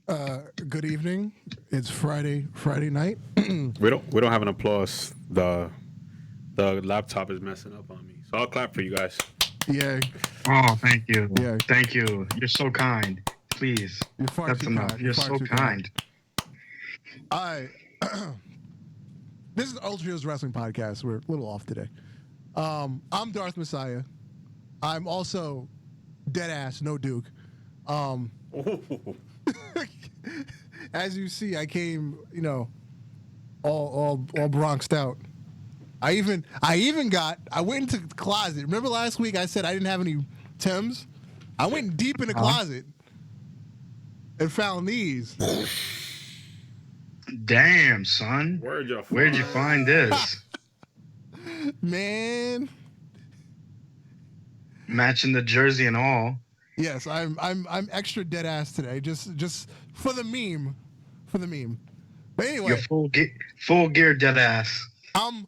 Good evening. It's Friday night. We don't have an applause. The laptop is messing up on me, so I'll clap for you guys. Yeah. Oh, thank you. Yeah. Thank you. You're so kind. Please. You're far That's too enough. kind. You're far so too kind. This is Ultra Heels Wrestling Podcast. We're a little off today. I'm Darth Messiah. I'm also dead ass, no Duke. As you see, I came, all Bronxed out. I went into the closet. Remember last week I said I didn't have any Timbs? I went deep in the closet and found these. Damn, son. Where'd you find this? Man. Matching the jersey and all. Yes, I'm extra dead ass today, just for the meme, But anyway, you're full gear dead ass. I'm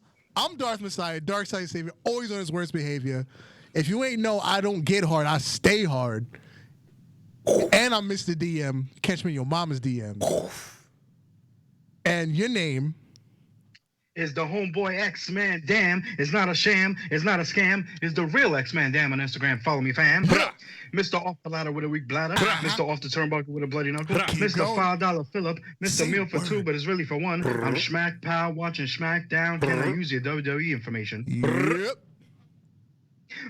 Darth Messiah, Dark Side Savior, always on his worst behavior. If you ain't know, I don't get hard, I stay hard. And I'm Mr. DM. Catch me in your mama's DM. And your name is the homeboy XMan. Damn, it's not a sham, it's not a scam, it's the real XMan. Damn, on Instagram, follow me, fam. Mr. Off the ladder with a weak bladder, Mr. Off the turnbuckle with a bloody knuckle, Mr. $5 Phillip, Mr. Meal for two, but it's really for one. I'm Schmack Pal watching Smackdown. Can I use your WWE information? Yep.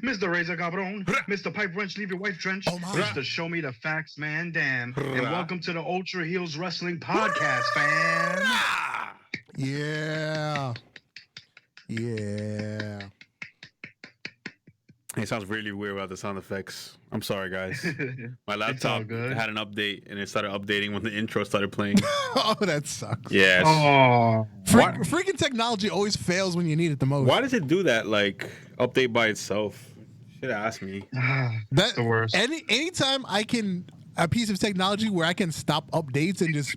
Mr. Razor Cabron, Mr. Pipe Wrench, leave your wife drenched, Mr. Show Me the Facts, man, damn. And welcome to the Ultra Heels Wrestling Podcast, fam. Yeah. It sounds really weird without the sound effects. I'm sorry, guys. My laptop had an update, and it started updating when the intro started playing. Oh, that sucks. Yes. Oh. Freaking technology always fails when you need it the most. Why does it do that? Like, update by itself? Should ask me. That's the worst. Anytime I can, a piece of technology where I can stop updates and just,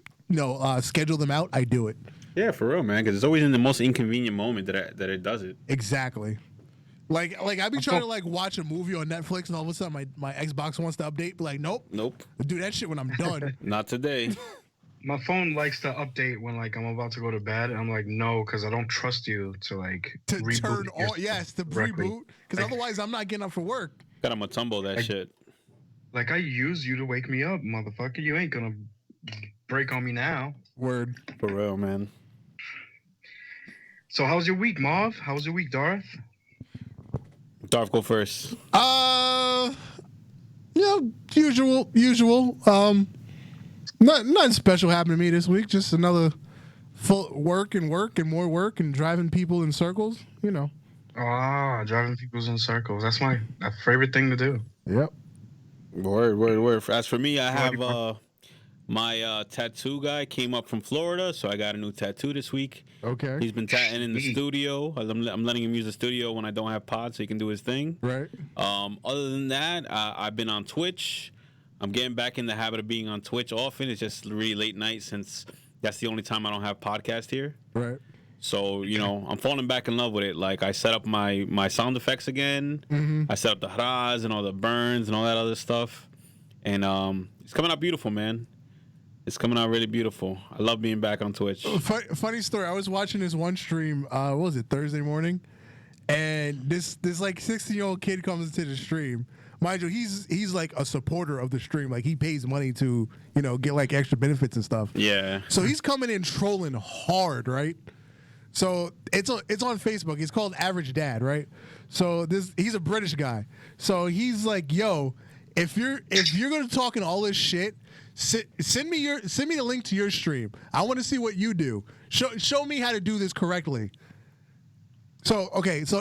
schedule them out, I do it. Yeah, for real, man. Because it's always in the most inconvenient moment that it does it. Exactly. Like I be trying to watch a movie on Netflix, and all of a sudden my Xbox wants to update. Be like, nope. Do that shit when I'm done. Not today. My phone likes to update when I'm about to go to bed, and I'm like, no, because I don't trust you to reboot turn on. Yes, to reboot. Because otherwise, I'm not getting up for work. Gotta matumbo that shit. Like I use you to wake me up, motherfucker. You ain't gonna break on me now. Word. For real, man. So how's your week, Marv? How's your week, Darth? Darth, go first. Usual. Nothing special happened to me this week. Just another full work and more work and driving people in circles. Driving people in circles. That's my favorite thing to do. Yep. Word. As for me, I have my tattoo guy came up from Florida, so I got a new tattoo this week. Okay. He's been tatting in the studio. I'm letting him use the studio when I don't have pods, so he can do his thing. Right. Other than that, I've been on Twitch. I'm getting back in the habit of being on Twitch often. It's just really late night since that's the only time I don't have podcast here. Right. So, I'm falling back in love with it. Like, I set up my sound effects again. Mm-hmm. I set up the haras and all the burns and all that other stuff. And it's coming out beautiful, man. It's coming out really beautiful. I love being back on Twitch. Funny story. I was watching this one stream, what was it, Thursday morning? And this 16-year-old kid comes into the stream. Mind you, he's like a supporter of the stream. Like, he pays money to, get like extra benefits and stuff. Yeah. So he's coming in trolling hard, right? So it's on Facebook. He's called Average Dad, right? So he's a British guy. So he's like, yo, if you're gonna talk in all this shit, send me the link to your stream. I want to see what you do. Show me how to do this correctly. So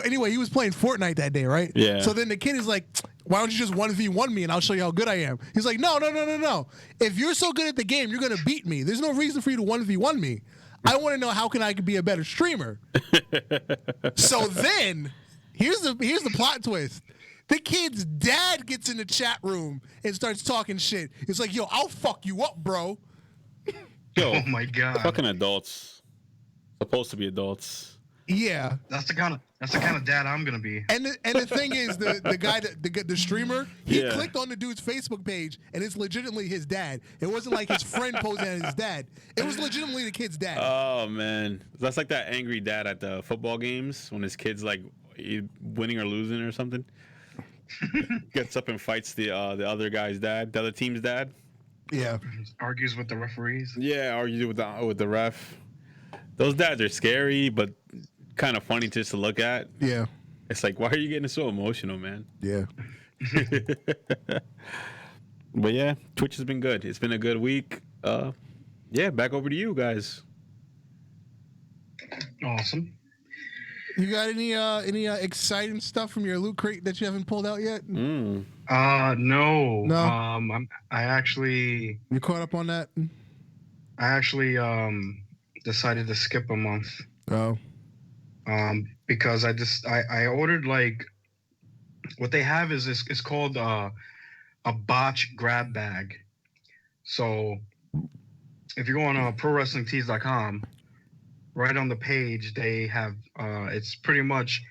anyway, he was playing Fortnite that day, right? Yeah. So then the kid is like, why don't you just 1v1 me and I'll show you how good I am? He's like, no. If you're so good at the game, you're gonna beat me. There's no reason for you to 1v1 me. I want to know how I can be a better streamer. So then, here's the plot twist. The kid's dad gets in the chat room and starts talking shit. It's like, yo, I'll fuck you up, bro. Yo, oh my god. Fucking adults. Supposed to be adults. Yeah. That's the kind of dad I'm gonna be. And the thing is, the guy the streamer, he Yeah. clicked on the dude's Facebook page, and it's legitimately his dad. It wasn't like his friend posing as his dad. It was legitimately the kid's dad. Oh man, that's like that angry dad at the football games when his kid's like winning or losing or something. Gets up and fights the other guy's dad, the other team's dad. Yeah. Argues with the referees. Yeah, argue with the ref. Those dads are scary, but kind of funny just to look at. Yeah. It's like, why are you getting so emotional, man? Yeah. But yeah, Twitch has been good. It's been a good week. Yeah, back over to you guys. Awesome. You got any exciting stuff from your loot crate that you haven't pulled out yet? Mm. No. No? I actually You caught up on that? decided to skip a month. Oh. Because I ordered like what they have is this. It's called a botch grab bag. So if you go on ProWrestlingTees.com, right on the page they have it's pretty much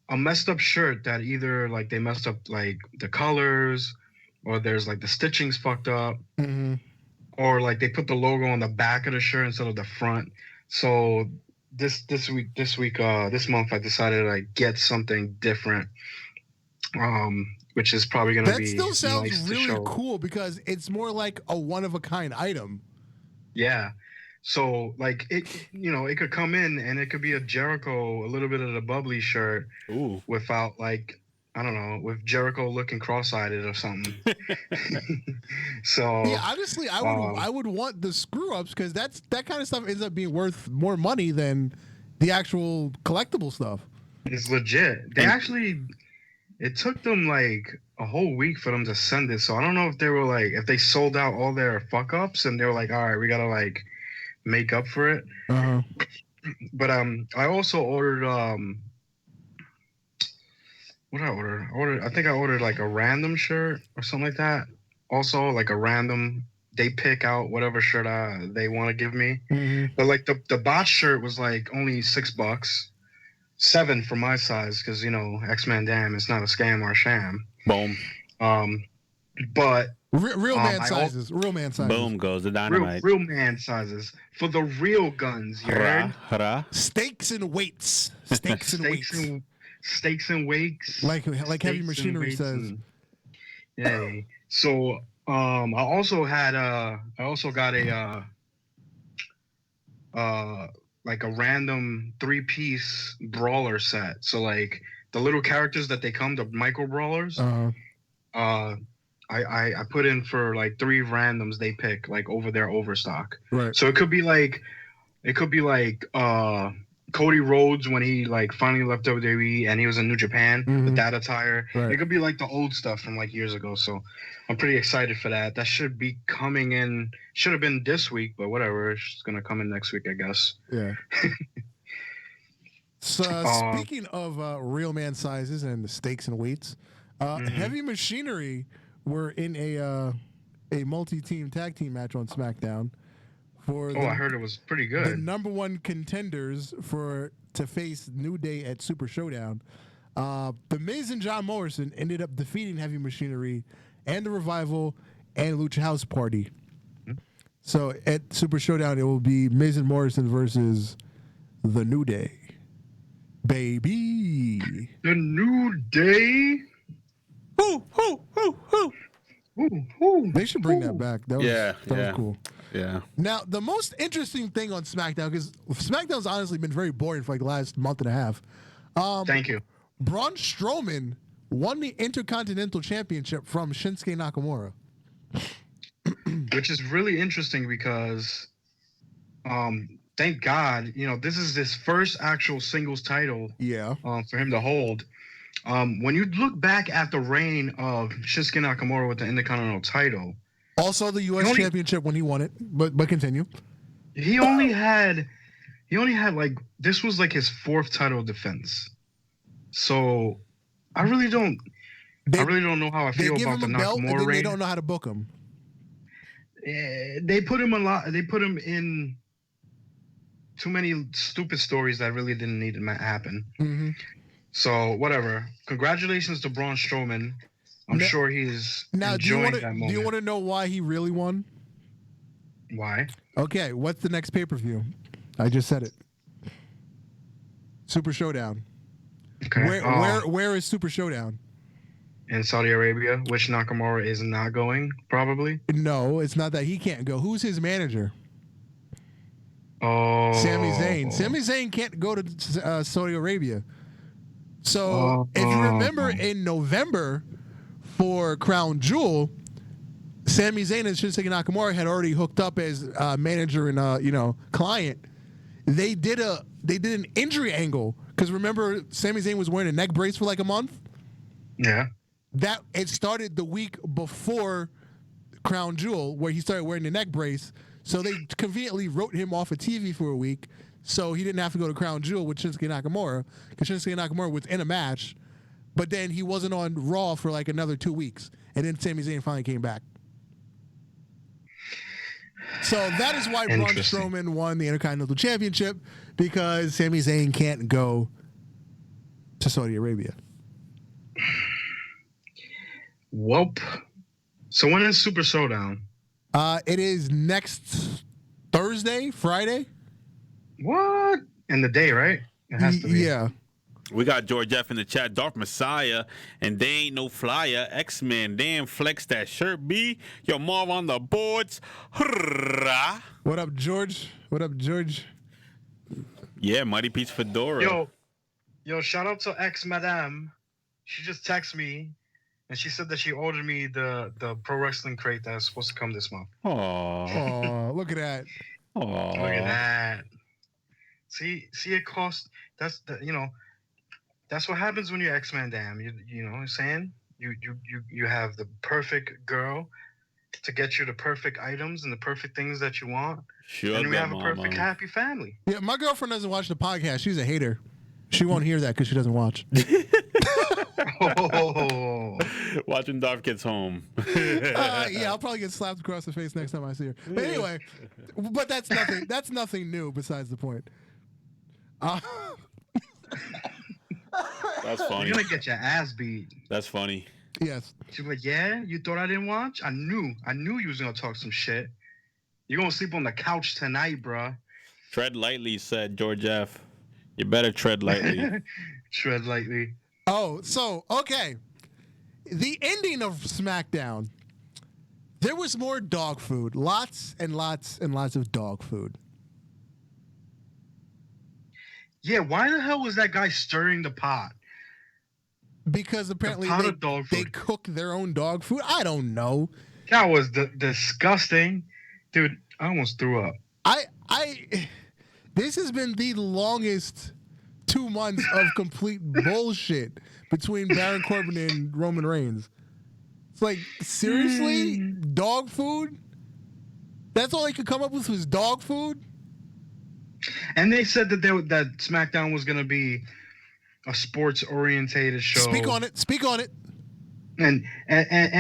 a messed up shirt that either like they messed up like the colors, or there's like the stitching's fucked up, or like they put the logo on the back of the shirt instead of the front. So this month I decided to like get something different, which is probably gonna That be still sounds nice to really show. cool because it's more like a one-of-a-kind item. Yeah. So like it could come in and it could be a Jericho, a little bit of the bubbly shirt, Ooh. without like, I don't know, with Jericho looking cross-eyed or something. So Yeah, honestly, I would want the screw-ups because that kind of stuff ends up being worth more money than the actual collectible stuff. it's legit. It took them like a whole week for them to send it. So I don't know if they sold out all their fuck-ups and they were like, all right, we gotta like make up for it. Uh-huh. But I also ordered what did I order? I think I ordered like a random shirt or something like that. Also like a random, they pick out whatever shirt they want to give me. But like the bot shirt was like only $6, $7 for my size because XMan damn, it's not a scam or a sham. Boom. But Real man sizes. Real man sizes. Boom goes the dynamite. real man sizes for the real guns. You heard? Hurrah. Stakes and weights. Stakes and weights. Steaks and wakes. Like heavy Steaks machinery and says. weights yeah. So I also got a like a random 3-piece brawler set. So like the little characters that they come, the micro brawlers. I put in for like 3 randoms they pick like over their overstock. Right. So it could be like Cody Rhodes when he like finally left WWE and he was in New Japan with that attire. Right. It could be like the old stuff from like years ago. So I'm pretty excited for that. That should be coming in. Should have been this week, but whatever. It's gonna come in next week, I guess. Yeah. So speaking of real man sizes and the stakes and weights, Heavy Machinery were in a multi-team tag team match on SmackDown for I heard it was pretty good. the number one contenders to face New Day at Super Showdown. The Miz and John Morrison ended up defeating Heavy Machinery and the Revival and Lucha House Party. So at Super Showdown, it will be Miz and Morrison versus the New Day. Baby. The New Day. They should bring that back. That was cool. Yeah. Now, the most interesting thing on SmackDown, because SmackDown's honestly been very boring for like the last month and a half. Thank you. Braun Strowman won the Intercontinental Championship from Shinsuke Nakamura. Which is really interesting because, thank God, this is his first actual singles title. Yeah. For him to hold. When you look back at the reign of Shinsuke Nakamura with the Intercontinental title, also the U.S. Championship when he won it, but continue. He only had like, this was like his 4th title defense. So I really don't know how I feel about the Nakamura reign. They don't know how to book him. They put him a lot. They put him in too many stupid stories that really didn't need to happen. Mm-hmm. So whatever. Congratulations to Braun Strowman. I'm sure he's enjoying that moment. Do you want to know why he really won? Why? Okay, what's the next pay-per-view? I just said it. Super Showdown. Okay. Where is Super Showdown? In Saudi Arabia, which Nakamura is not going, probably. No, it's not that he can't go. Who's his manager? Oh. Sami Zayn. Sami Zayn can't go to Saudi Arabia. So if you remember in November for Crown Jewel, Sami Zayn and Shinsuke Nakamura had already hooked up as manager and client. They did an injury angle because remember Sami Zayn was wearing a neck brace for like a month. Yeah. That it started the week before Crown Jewel where he started wearing the neck brace. So they conveniently wrote him off of TV for a week, so he didn't have to go to Crown Jewel with Shinsuke Nakamura because Shinsuke Nakamura was in a match, but then he wasn't on Raw for like another 2 weeks, and then Sami Zayn finally came back. So that is why Braun Strowman won the Intercontinental Championship, because Sami Zayn can't go to Saudi Arabia. Welp. So when is Super Showdown? It is next Thursday, Friday. What? And the day, right? It has to be. Yeah. We got George F in the chat. Darth Messiah, and they ain't no flyer. X-Man, damn flex that shirt. B, yo, Marv on the boards. Hurrah. What up, George? What up, George? Yeah, Mighty Pete's Fedora. Yo, shout out to X Madame. She just texted me, and she said that she ordered me the pro wrestling crate that's supposed to come this month. Oh, look at that. Aww. Look at that. See, it costs. That's what happens when you're X-Man. Damn, you know what I'm saying? You have the perfect girl to get you the perfect items and the perfect things that you want. Sure, and we have a perfect happy family. Yeah, my girlfriend doesn't watch the podcast. She's a hater. She won't hear that because she doesn't watch. Oh. Watching Darth gets home. Yeah, I'll probably get slapped across the face next time I see her. But anyway, that's nothing. That's nothing new besides the point. That's funny. You're gonna get your ass beat. That's funny. Yes. She's like, yeah, you thought I didn't watch? I knew you was gonna talk some shit. You're gonna sleep on the couch tonight, bruh. Tread lightly, said George F. You better tread lightly. Tread lightly. Oh, so, okay. The ending of SmackDown, there was more dog food. Lots and lots and lots of dog food. Yeah, why the hell was that guy stirring the pot? Because apparently they cook their own dog food. I don't know. That was disgusting. Dude, I almost threw up. This has been the longest 2 months of complete bullshit between Baron Corbin and Roman Reigns. It's like, seriously? Dog food? That's all they could come up with was dog food? And they said that that SmackDown was going to be a sports-orientated show. Speak on it. And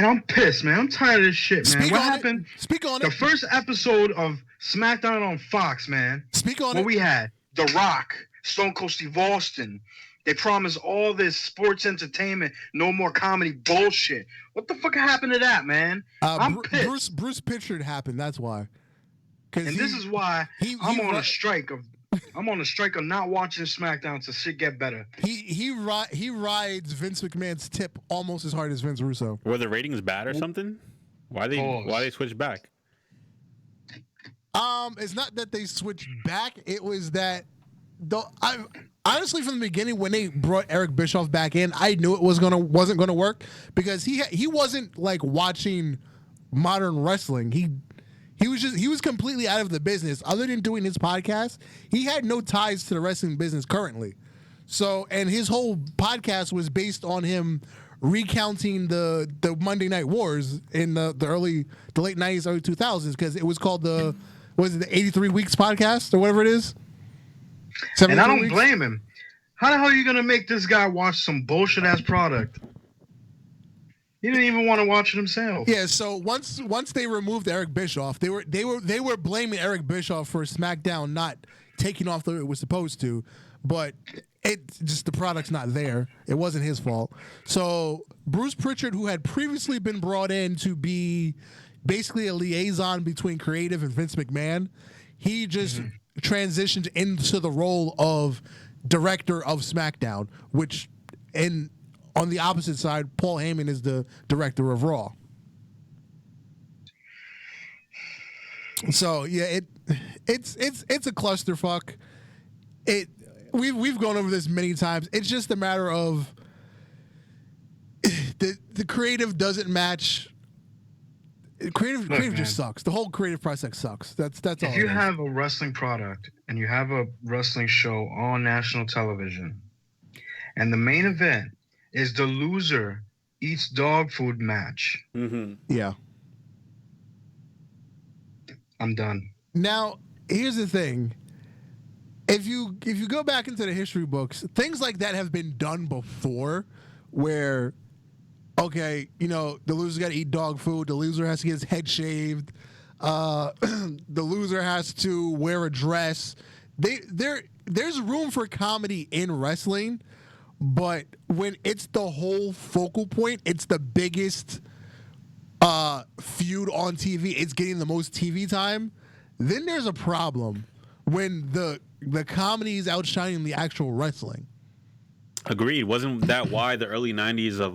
I'm pissed, man. I'm tired of this shit, man. What happened? Speak on it. The first episode of SmackDown on Fox, man. Speak on it. What we had, The Rock, Stone Cold Steve Austin. They promised all this sports entertainment, no more comedy bullshit. What the fuck happened to that, man? I'm pissed. Bruce Pritchard happened. That's why. And this is why I'm on a strike of not watching SmackDown till shit get better. He rides Vince McMahon's tip almost as hard as Vince Russo. Were the ratings bad or something? Why they switch back? It's not that they switched back. It was that honestly, from the beginning, when they brought Eric Bischoff back in, I knew it wasn't gonna work because he wasn't like watching modern wrestling. He was completely out of the business. Other than doing his podcast, he had no ties to the wrestling business currently. So, and his whole podcast was based on him recounting the Monday Night Wars in the late 90s, early 2000s, because it was called the 83 Weeks podcast or whatever it is. And I don't blame him. How the hell are you gonna make this guy watch some bullshit ass product? He didn't even want to watch it himself. Yeah, so once they removed Eric Bischoff, they were blaming Eric Bischoff for SmackDown not taking off the way it was supposed to, but the product's not there. It wasn't his fault. So Bruce Pritchard, who had previously been brought in to be basically a liaison between creative and Vince McMahon, he just transitioned into the role of director of SmackDown, which on the opposite side, Paul Heyman is the director of Raw. So yeah, it's a clusterfuck. We've gone over this many times. It's just a matter of the creative doesn't match. Creative just sucks. The whole creative process sucks. That's all. If you have a wrestling product and you have a wrestling show on national television, and the main event is the loser eats dog food match. Yeah. I'm done. Now, here's the thing. If you go back into the history books, things like that have been done before where, okay, the loser's got to eat dog food. The loser has to get his head shaved. The loser has to wear a dress. There's room for comedy in wrestling, but when it's the whole focal point, it's the biggest feud on TV, it's getting the most TV time, then there's a problem when the comedy is outshining the actual wrestling. Agreed. Wasn't that why the early 90s of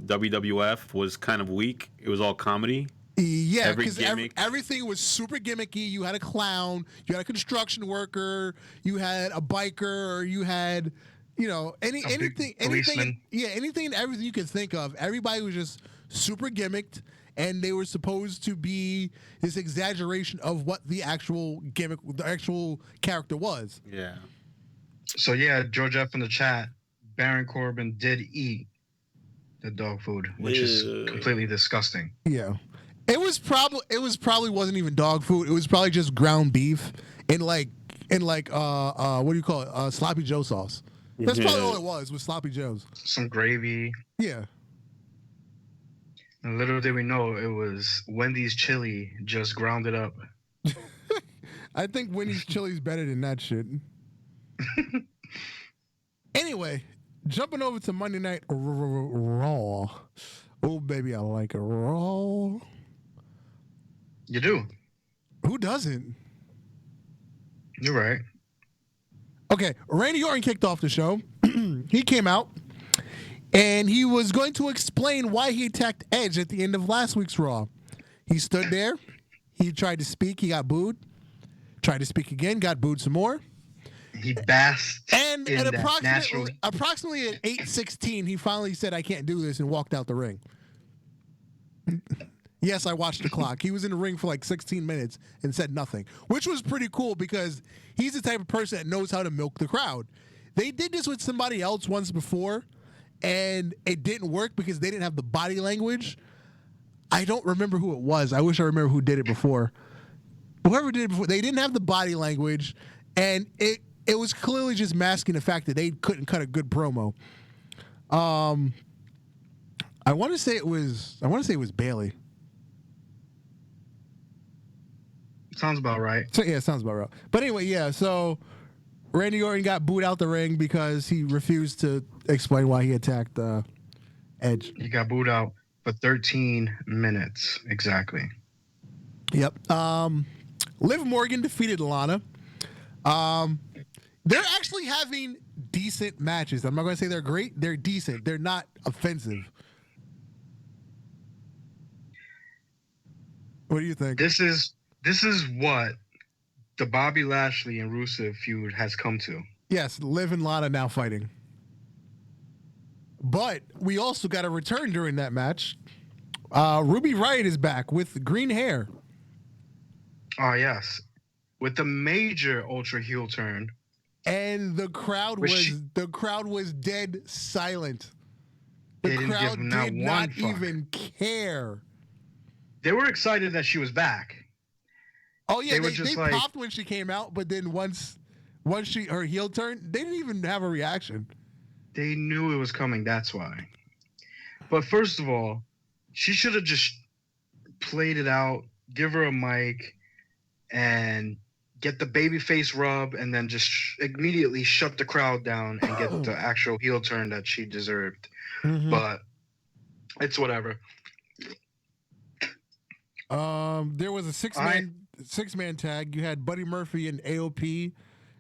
WWF was kind of weak? It was all comedy? Yeah, because everything was super gimmicky. You had a clown, you had a construction worker, you had a biker, or you had, anything and everything you could think of. Everybody was just super gimmicked, and they were supposed to be this exaggeration of what the actual gimmick, the actual character was. Yeah. So yeah, George F in the chat, Baron Corbin did eat the dog food, which is completely disgusting. Yeah. It was probably wasn't even dog food. It was probably just ground beef in like what do you call it? Sloppy Joe sauce. That's probably all it was Sloppy Joe's. Some gravy. Yeah. And little did we know it was Wendy's chili just ground it up. I think Wendy's chili's better than that shit. Anyway, jumping over to Monday Night Raw. Oh, baby, I like it raw. You do. Who doesn't? You're right. Okay, Randy Orton kicked off the show. He came out, and he was going to explain why he attacked Edge at the end of last week's Raw. He stood there. He tried to speak. He got booed. Tried to speak again. Got booed some more. He basked and in at that approximately at 8:16, he finally said, "I can't do this," and walked out the ring. Yes, I watched the clock. He was in the ring for like 16 minutes and said nothing, which was pretty cool because he's the type of person that knows how to milk the crowd. They did this with somebody else once before, and it didn't work because they didn't have the body language. I don't remember who it was. I wish I remember who did it before. Whoever did it before, they didn't have the body language, and it was clearly just masking the fact that they couldn't cut a good promo. I want to say it was Bailey. Sounds about right. So, yeah, sounds about right. But anyway, yeah, so Randy Orton got booed out the ring because he refused to explain why he attacked Edge. He got booed out for 13 minutes. Exactly. Yep. Liv Morgan defeated Lana. They're actually having decent matches. I'm not going to say they're great. They're decent. They're not offensive. What do you think? This is what the Bobby Lashley and Rusev feud has come to. Yes, Liv and Lana now fighting. But we also got a return during that match. Ruby Riott is back with green hair. Oh, yes. With the major ultra heel turn. And the crowd was dead silent. The crowd did not even care. They were excited that she was back. Oh yeah, they popped when she came out, but then once her heel turned, they didn't even have a reaction. They knew it was coming, that's why. But first of all, she should have just played it out, give her a mic, and get the babyface rub, and then just immediately shut the crowd down and get the actual heel turn that she deserved. Mm-hmm. But it's whatever. There was a six-man tag. You had Buddy Murphy and AOP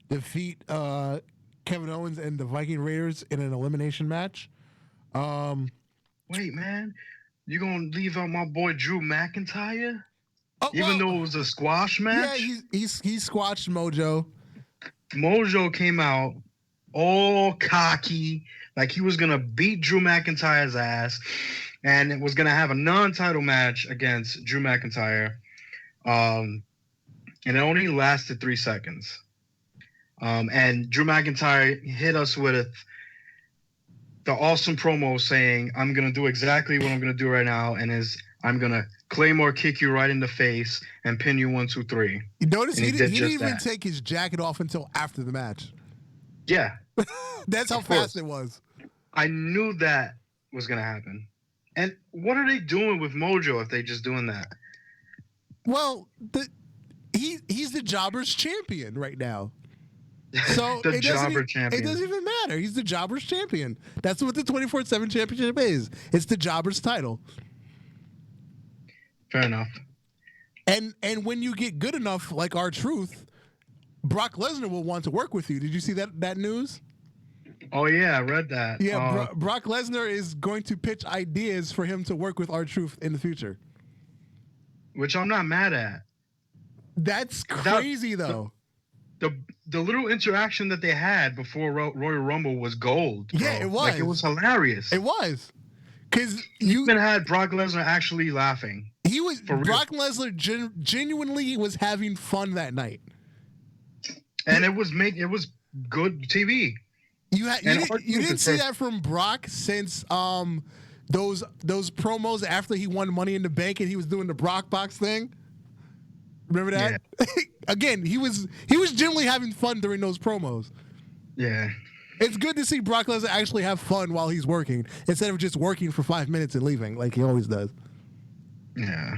defeat Kevin Owens and the Viking Raiders in an elimination match. Wait, man, you gonna leave out my boy Drew McIntyre? Oh, Even though it was a squash match? Yeah, he squashed Mojo. Mojo came out all cocky, like he was gonna beat Drew McIntyre's ass, and it was gonna have a non-title match against Drew McIntyre. And it only lasted 3 seconds. And Drew McIntyre hit us with the awesome promo saying, I'm going to do exactly what I'm going to do right now, and I'm going to Claymore kick you right in the face and pin you 1, 2, 3. You notice he didn't even that. take his jacket off until after the match. Yeah. That's how fast it was. I knew that was going to happen. And what are they doing with Mojo if they just doing that? Well, he's the Jobbers champion right now. So The Jobber champion. It doesn't even matter. He's the Jobbers champion. That's what the 24/7 championship is. It's the Jobbers title. Fair enough. And when you get good enough, like R-Truth, Brock Lesnar will want to work with you. Did you see that news? Oh, yeah, I read that. Yeah, Brock Lesnar is going to pitch ideas for him to work with R-Truth in the future. Which I'm not mad at. That's crazy, though. The little interaction that they had before Royal Rumble was gold. Bro. Yeah, it was. Like, it was hilarious. It was. Because you even had Brock Lesnar actually laughing. He was Brock Lesnar genuinely was having fun that night. And it was good TV. You didn't see that from Brock since those promos after he won Money in the Bank and he was doing the Brock box thing. Remember that? Yeah. Again, he was genuinely having fun during those promos. Yeah. It's good to see Brock Lesnar actually have fun while he's working instead of just working for 5 minutes and leaving like he always does. Yeah.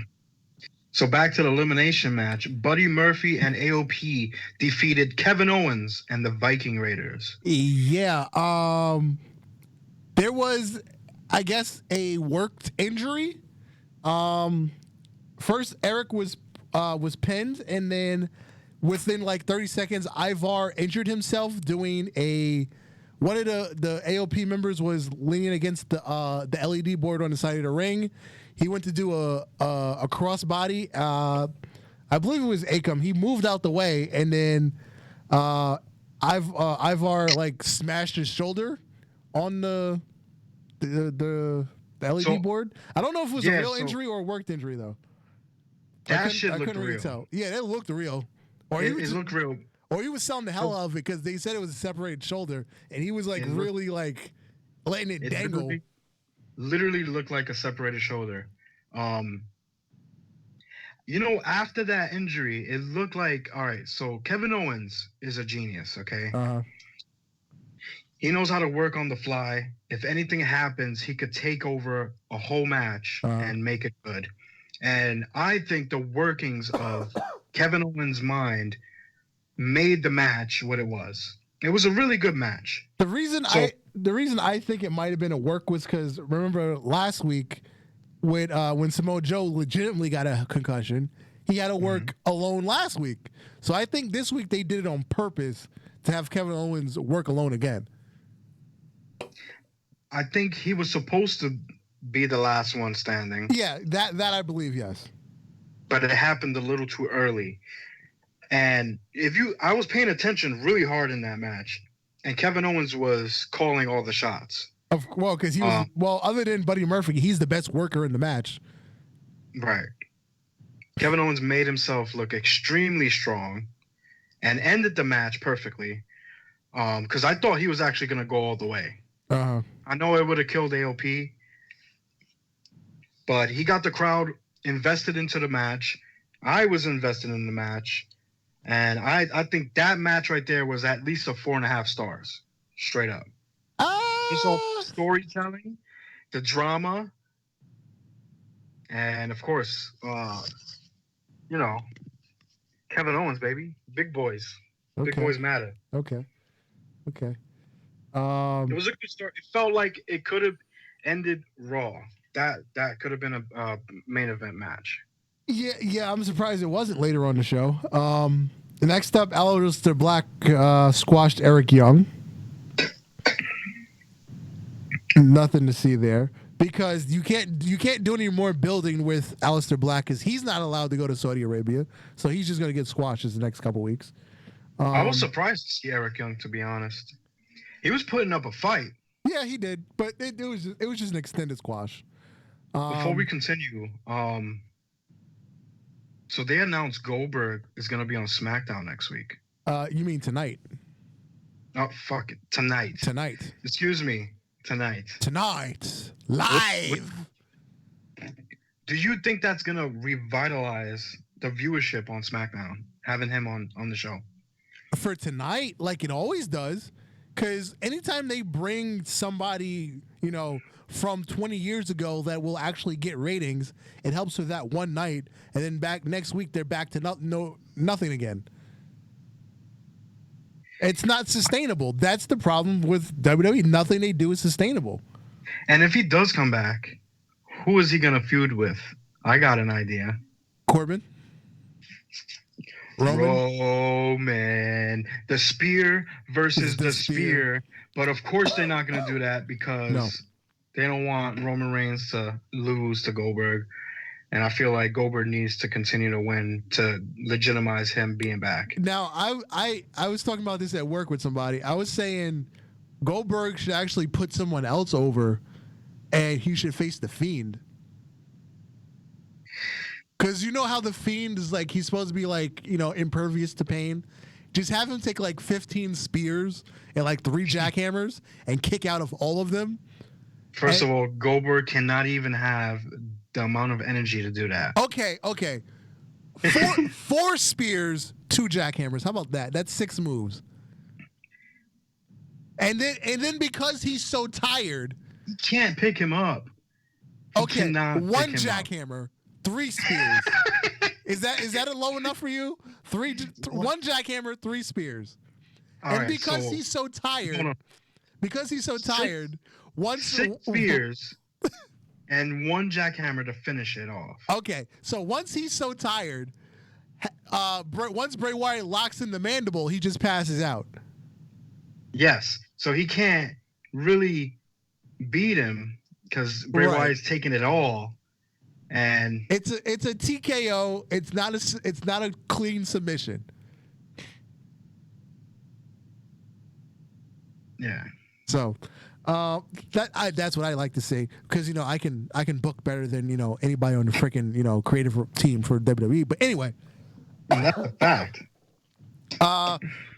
So back to the elimination match. Buddy Murphy and AOP defeated Kevin Owens and the Viking Raiders. Yeah. There was, I guess, a worked injury. First, Eric was pinned, and then within like 30 seconds, Ivar injured himself doing one of the AOP members was leaning against the LED board on the side of the ring. He went to do a crossbody. I believe it was Akam. He moved out the way, and then Ivar like smashed his shoulder on the LED board. I don't know if it was a real injury or a worked injury though. That shit looked really real. Tell. Yeah, that looked real. It looked real. Or he was selling the hell out of it because they said it was a separated shoulder, and he was like really like letting it dangle. Literally looked like a separated shoulder. After that injury, it looked like, all right, so Kevin Owens is a genius, okay? Uh-huh. He knows how to work on the fly. If anything happens, he could take over a whole match and make it good. And I think the workings of Kevin Owens' mind made the match what it was. It was a really good match. The reason I think it might have been a work was because remember last week when Samoa Joe legitimately got a concussion, he had to work alone last week. So I think this week they did it on purpose to have Kevin Owens work alone again. I think he was supposed to be the last one standing. Yeah, that I believe, yes. But it happened a little too early. And I was paying attention really hard in that match, and Kevin Owens was calling all the shots. Because he was other than Buddy Murphy, he's the best worker in the match. Right. Kevin Owens made himself look extremely strong, and ended the match perfectly. Because I thought he was actually going to go all the way. Uh-huh. I know it would have killed AOP, but he got the crowd invested into the match. I was invested in the match. And I think that match right there was at least a 4.5 stars, straight up. Just all storytelling, the drama, and of course, Kevin Owens, baby, Big boys. Okay. Big boys matter. Okay. It was a good start. It felt like it could have ended Raw. That could have been a main event match. Yeah. I'm surprised it wasn't later on the show. Next up, Aleister Black squashed Eric Young. Nothing to see there because you can't do any more building with Aleister Black because he's not allowed to go to Saudi Arabia, so he's just going to get squashed in the next couple weeks. I was surprised to see Eric Young, to be honest. He was putting up a fight. Yeah, he did, but it was just an extended squash. Before we continue, so they announced Goldberg is going to be on SmackDown next week. You mean tonight? Oh, fuck it. Tonight. Excuse me. Tonight. Live. Do you think that's going to revitalize the viewership on SmackDown, having him on the show? For tonight, like it always does, because anytime they bring somebody, from 20 years ago that will actually get ratings, it helps with that one night, and then back next week they're back to nothing again. It's not sustainable. That's the problem with WWE. Nothing they do is sustainable. And if he does come back, who is he going to feud with? I got an idea. Corbin? Roman. The spear versus the spear. But of course they're not going to do that because they don't want Roman Reigns to lose to Goldberg. And I feel like Goldberg needs to continue to win to legitimize him being back. Now, I was talking about this at work with somebody. I was saying Goldberg should actually put someone else over and he should face The Fiend. Because you know how The Fiend is like, he's supposed to be like, impervious to pain. Just have him take like 15 spears and like 3 jackhammers and kick out of all of them. First of all, Goldberg cannot even have the amount of energy to do that. Okay. 4 spears, 2 jackhammers. How about that? That's 6 moves. And then because he's so tired, you can't pick him up. Okay, 1 jackhammer, 3 spears. Is that a low enough for you? 1 jackhammer, 3 spears. And because he's so tired, 6 spears and 1 jackhammer to finish it off. Okay, so once he's so tired, once Bray Wyatt locks in the mandible, he just passes out. Yes, so he can't really beat him because Bray Wyatt's taking it all. And it's a TKO. It's not a clean submission. Yeah. So that's what I like to see because I can book better than anybody on the freaking creative team for WWE. But anyway, that's a fact.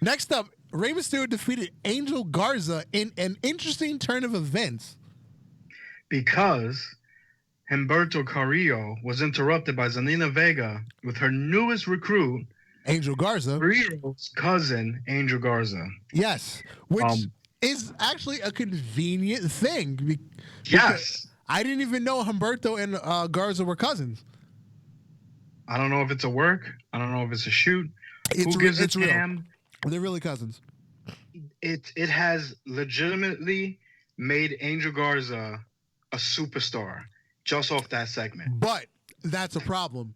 Next up, Rey Mysterio defeated Angel Garza in an interesting turn of events because Humberto Carrillo was interrupted by Zelina Vega with her newest recruit, Angel Garza, Carrillo's cousin, Angel Garza. Yes, which is actually a convenient thing. Yes. I didn't even know Humberto and Garza were cousins. I don't know if it's a work. I don't know if it's a shoot. Who gives a damn? They're really cousins. It has legitimately made Angel Garza a superstar just off that segment. But that's a problem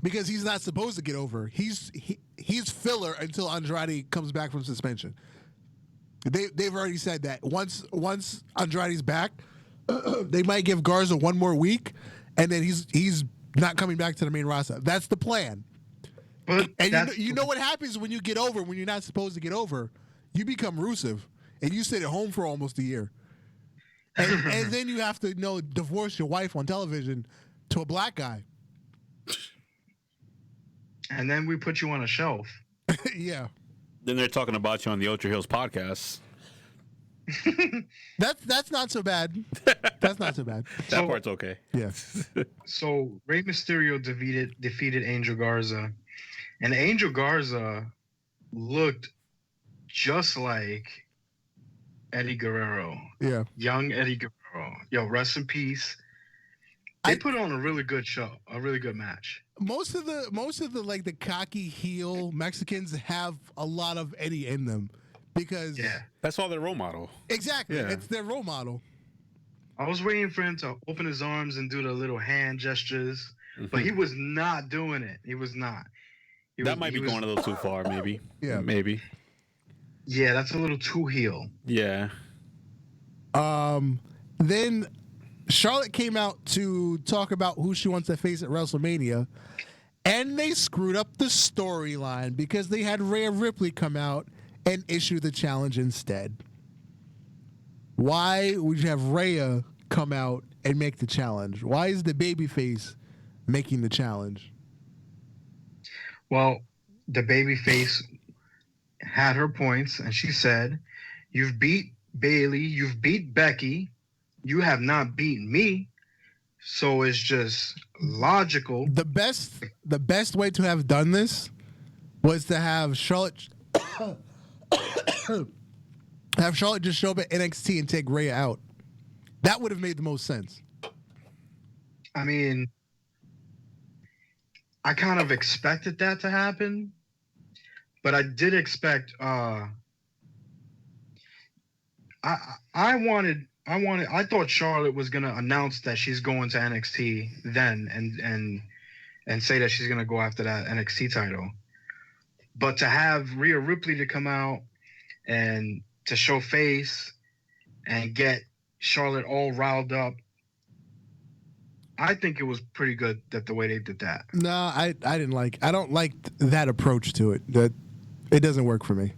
because he's not supposed to get over. He's filler until Andrade comes back from suspension. They've already said that once Andrade's back, they might give Garza 1 more week, and then he's not coming back to the main roster. That's the plan. But and you know what happens when you get over when you're not supposed to get over? You become Rusev, and you sit at home for almost a year, and then you have to divorce your wife on television to a black guy. And then we put you on a shelf. Yeah. Then they're talking about you on the Ultra Hills podcast. That's not so bad. That's not so bad. That part's okay. Yeah. So Rey Mysterio defeated Angel Garza, and Angel Garza looked just like Eddie Guerrero. Yeah. Young Eddie Guerrero. Yo, rest in peace. They put on a really good show, a really good match. most of the like the cocky heel Mexicans have a lot of Eddie in them because That's all their role model. exactly Yeah. it's their role model. I was waiting for him to open his arms and do the little hand gestures, but he was not doing it. He was not. That might be going a little too far, maybe. Yeah. Maybe. Yeah, that's a little too heel. Yeah. Then Charlotte came out to talk about who she wants to face at WrestleMania, and they screwed up the storyline because they had Rhea Ripley come out and issue the challenge instead. Why would you have Rhea come out and make the challenge? Why is the babyface making the challenge? Well, the babyface had her points, and she said, "You've beat Bailey, you've beat Becky, you have not beaten me, so it's just logical." The best way to have done this was to have Charlotte just show up at NXT and take Rhea out. That would have made the most sense. I mean, I kind of expected that to happen, but I did expect. I thought Charlotte was gonna announce that she's going to NXT then, and say that she's gonna go after that NXT title. But to have Rhea Ripley to come out and to show face and get Charlotte all riled up, I think it was pretty good that the way they did that. No, I don't like that approach to it. That it doesn't work for me.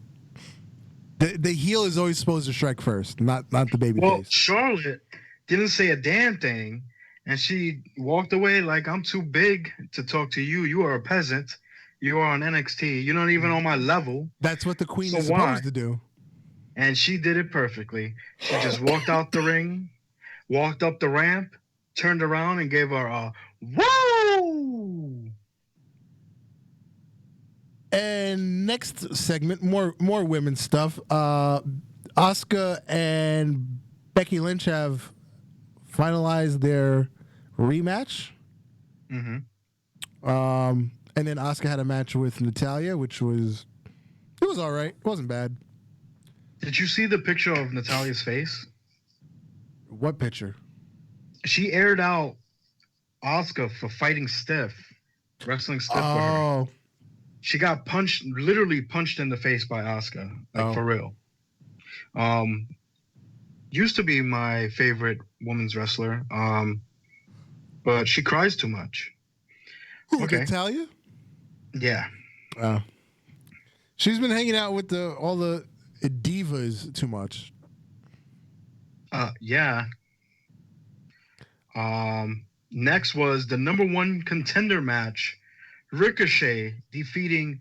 The heel is always supposed to strike first, not the baby Well, face. Charlotte didn't say a damn thing, and she walked away like, "I'm too big to talk to you. You are a peasant. You are on NXT. You're not even on my level." That's what the queen So is why? supposed to do. And she did it perfectly. She just walked out the ring, walked up the ramp, turned around, and gave her a woo! And next segment, more women's stuff. Asuka and Becky Lynch have finalized their rematch. Mm-hmm. And then Asuka had a match with Natalya, which was all right. It wasn't bad. Did you see the picture of Natalya's face? What picture? She aired out Asuka for fighting stiff, wrestling stiff with her. Oh, She got literally punched in the face by Asuka, for real. Used to be my favorite women's wrestler, but she cries too much. who, Okay. Natalya? Yeah. She's been hanging out with all the divas too much. Yeah. Next was the number one contender match. Ricochet defeating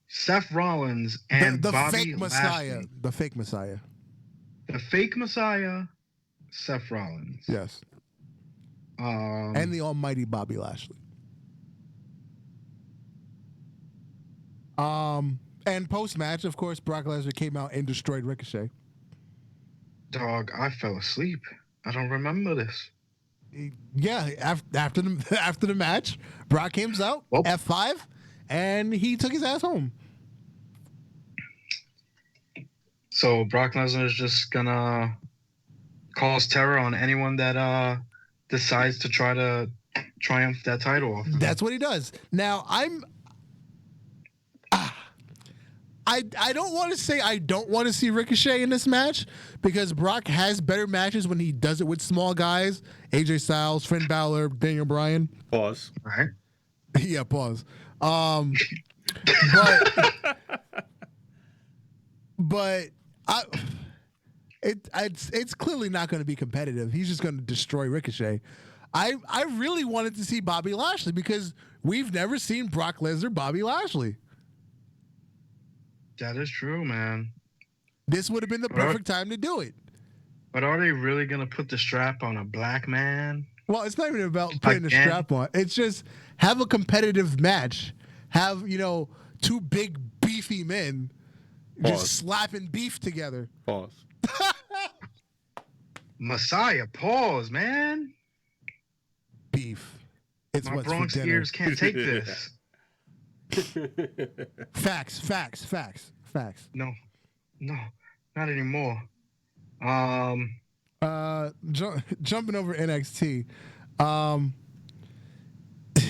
Seth Rollins and the Bobby fake Messiah. Lashley. The fake Messiah. The fake Messiah, Seth Rollins. Yes. And And the almighty Bobby Lashley. And post-match, of course, Brock Lesnar came out and destroyed Ricochet. dog, I fell asleep. I don't remember this. Yeah, after the match, Brock came out, Well- F5, and he took his ass home. So Brock Lesnar is just gonna cause terror on anyone that decides to try to triumph that title off. That's what he does. Now, I don't want to say I don't want to see Ricochet in this match because Brock has better matches when he does it with small guys. AJ Styles, Finn Balor, Daniel Bryan. Pause. Right? Yeah, pause. But it's clearly not going to be competitive. He's just going to destroy Ricochet. I really wanted to see Bobby Lashley because we've never seen Brock Lesnar Bobby Lashley. That is true, man. This would have been the perfect time to do it. But are they really gonna put the strap on a black man? Well, it's not even about putting the Again? strap on. It's just have a competitive match. Have, two big beefy men Pause. just slapping beef together. Pause. Messiah, pause, man. Beef It's My what's Bronx for dinner. ears can't take this. Facts. No, not anymore. Jumping over NXT.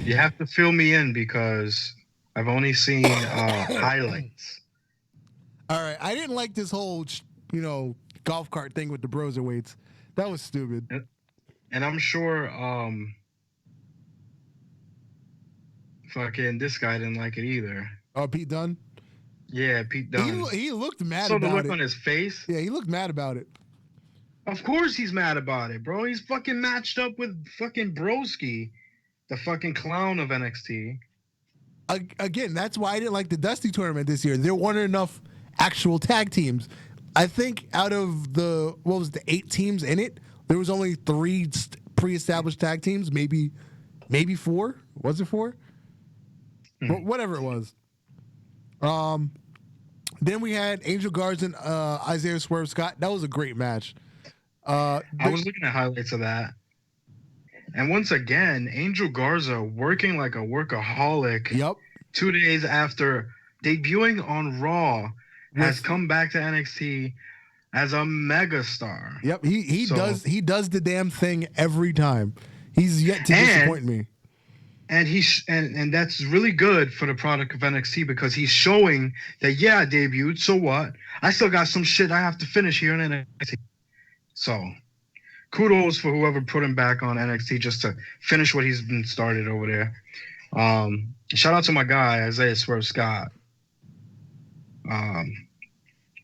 You have to fill me in because I've only seen highlights. All right, I didn't like this whole, golf cart thing with the broserweights. That was stupid. And I'm sure fucking this guy didn't like it either. Oh, Pete Dunne? Yeah, Pete Dunne. He looked mad Saw the about look it. on his face. Yeah, he looked mad about it. Of course he's mad about it, bro. He's fucking matched up with fucking Broski, the fucking clown of NXT. Again, that's why I didn't like the Dusty tournament this year. There weren't enough actual tag teams. I think out of the 8 teams in it, there was only 3 pre-established tag teams, maybe 4. Was it 4? But whatever it was. Then we had Angel Garza and Isaiah Swerve Scott. That was a great match. I was looking at highlights of that. And once again, Angel Garza working like a workaholic. Yep. 2 days after debuting on Raw, has come back to NXT as a megastar. Yep. He does the damn thing every time. He's yet to disappoint me. And and that's really good for the product of NXT because he's showing that I debuted. So what? I still got some shit I have to finish here in NXT. So, kudos for whoever put him back on NXT just to finish what he's been started over there. Shout out to my guy Isaiah Swerve Scott.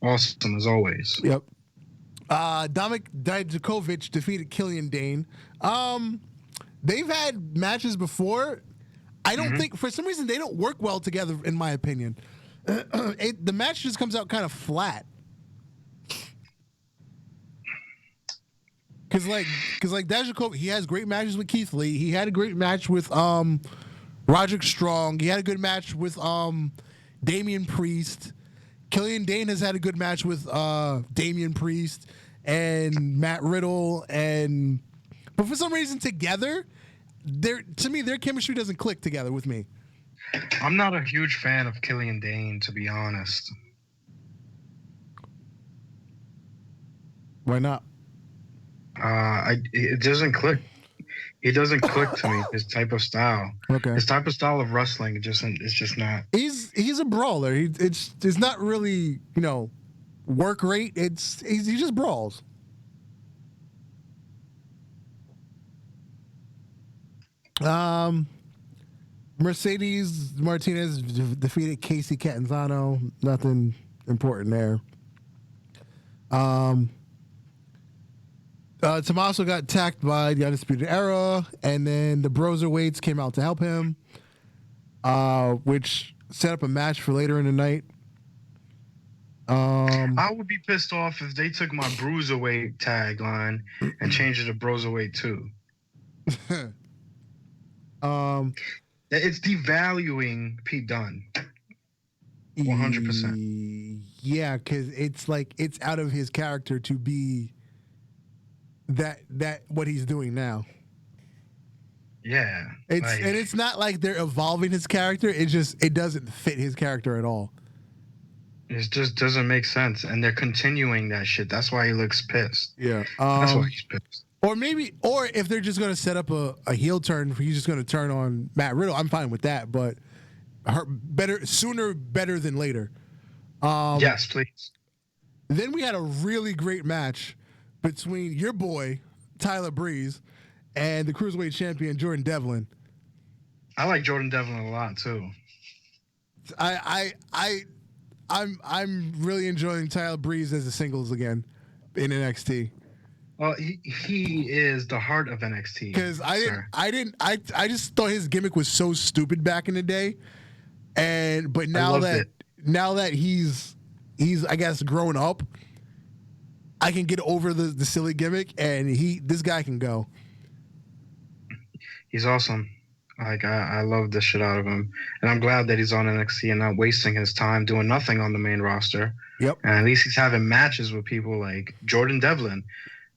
Awesome as always. Yep. Dominik Dijakovic defeated Killian Dane. They've had matches before. I don't think, for some reason, they don't work well together, in my opinion. The match just comes out kind of flat. Because Dijakovic, he has great matches with Keith Lee. He had a great match with Roderick Strong. He had a good match with Damian Priest. Killian Dane has had a good match with Damian Priest and Matt Riddle. But for some reason, together, their chemistry doesn't click together with me. I'm not a huge fan of Killian Dane, to be honest. Why not? It doesn't click. He doesn't click to me. His type of style. Okay. His type of style of wrestling. It's just not. He's a brawler. It's not really work rate. He just brawls. Mercedes Martinez defeated Casey Catanzaro. Nothing important there. Tommaso got attacked by the Undisputed Era, and then the Broserweights came out to help him, which set up a match for later in the night. I would be pissed off if they took my Bruiserweight tagline and changed it to Broserweight too. It's devaluing Pete Dunne. 100%. Yeah, because it's out of his character to be that what he's doing now. Yeah. And it's not like they're evolving his character. It doesn't fit his character at all. It just doesn't make sense. And they're continuing that shit. That's why he looks pissed. Yeah. That's why he's pissed. Or if they're just going to set up a heel turn, he's just going to turn on Matt Riddle. I'm fine with that, but sooner better than later. Yes, please. Then we had a really great match between your boy Tyler Breeze and the Cruiserweight champion Jordan Devlin. I like Jordan Devlin a lot too. I'm really enjoying Tyler Breeze as a singles again in NXT. Well, he is the heart of NXT. Because I just thought his gimmick was so stupid back in the day, but now that he's I guess grown up, I can get over the silly gimmick, and this guy can go. He's awesome. Like I love the shit out of him, and I'm glad that he's on NXT and not wasting his time doing nothing on the main roster. Yep. And at least he's having matches with people like Jordan Devlin.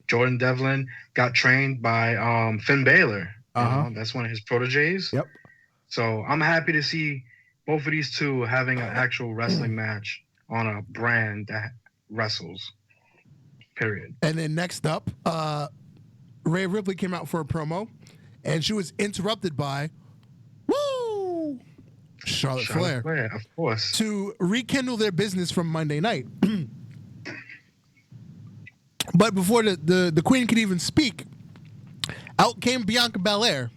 Jordan Devlin got trained by Finn Balor. That's one of his proteges. Yep. So I'm happy to see both of these two having an actual wrestling match on a brand that wrestles. Period. And then next up, Rhea Ripley came out for a promo, and she was interrupted by Charlotte Flair, of course, to rekindle their business from Monday night. But before the Queen could even speak, out came Bianca Belair.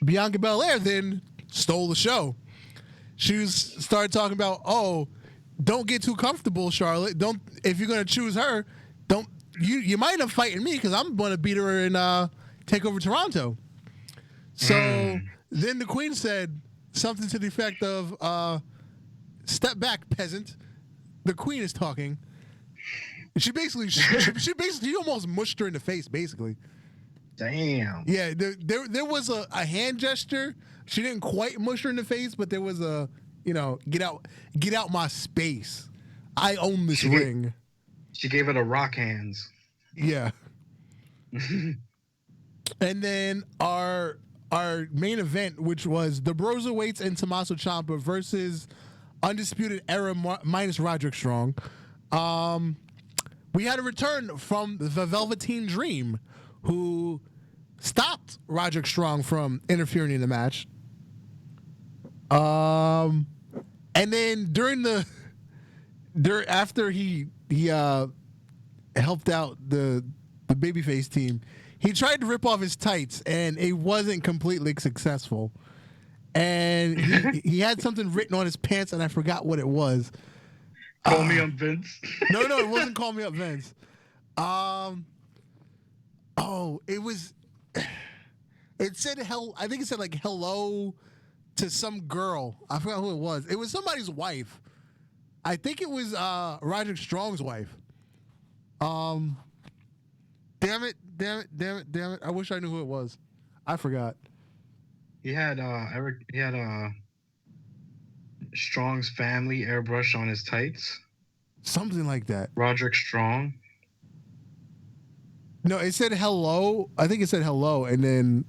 Bianca Belair then stole the show. She started talking about, don't get too comfortable, Charlotte. If you're gonna choose her, you might end up fighting me because I'm gonna beat her and take over Toronto. So then the Queen said something to the effect of, "Step back, peasant. The Queen is talking." She basically, she almost mushed her in the face, basically. Damn. Yeah, there was a hand gesture. She didn't quite mush her in the face, but there was a, get out my space. I own this ring. She gave it a rock hands. Yeah. And then our main event, which was the Broserweights and Tommaso Ciampa versus Undisputed Era minus Roderick Strong. We had a return from the Velveteen Dream, who stopped Roderick Strong from interfering in the match. And then after he helped out the babyface team, he tried to rip off his tights, and it wasn't completely successful. And he had something written on his pants, and I forgot what it was. Call me up, Vince. No, it wasn't Call Me Up, Vince. It was. It said I think it said like hello to some girl. I forgot who it was. It was somebody's wife. I think it was Roderick Strong's wife. Damn it! I wish I knew who it was. I forgot. He had Strong's family airbrush on his tights. Something like that. Roderick Strong. No, it said hello. I think it said hello, and then